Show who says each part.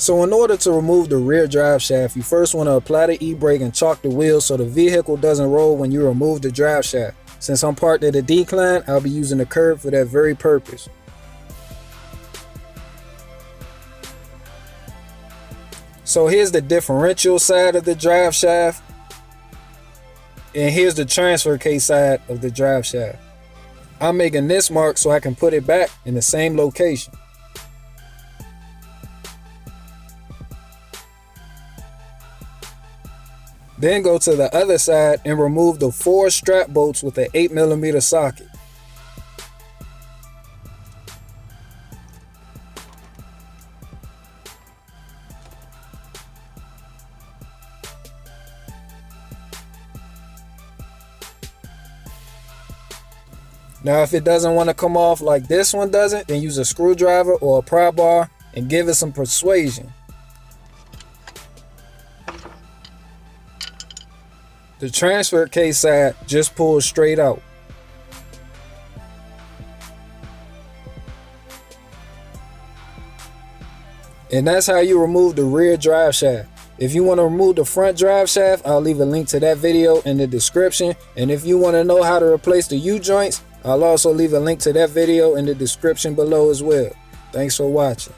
Speaker 1: So in order to remove the rear drive shaft, you first want to apply the e-brake and chalk the wheels so the vehicle doesn't roll when you remove the drive shaft. Since I'm parked at a decline, I'll be using the curb for that very purpose. So here's the differential side of the drive shaft, and here's the transfer case side of the drive shaft. I'm making this mark so I can put it back in the same location. Then go to the other side and remove the 4 strap bolts with an 8mm socket. Now if it doesn't want to come off like this one doesn't, then use a screwdriver or a pry bar and give it some persuasion. The transfer case side just pulls straight out. And that's how you remove the rear drive shaft. If you want to remove the front drive shaft, I'll leave a link to that video in the description. And if you want to know how to replace the U-joints, I'll also leave a link to that video in the description below as well. Thanks for watching.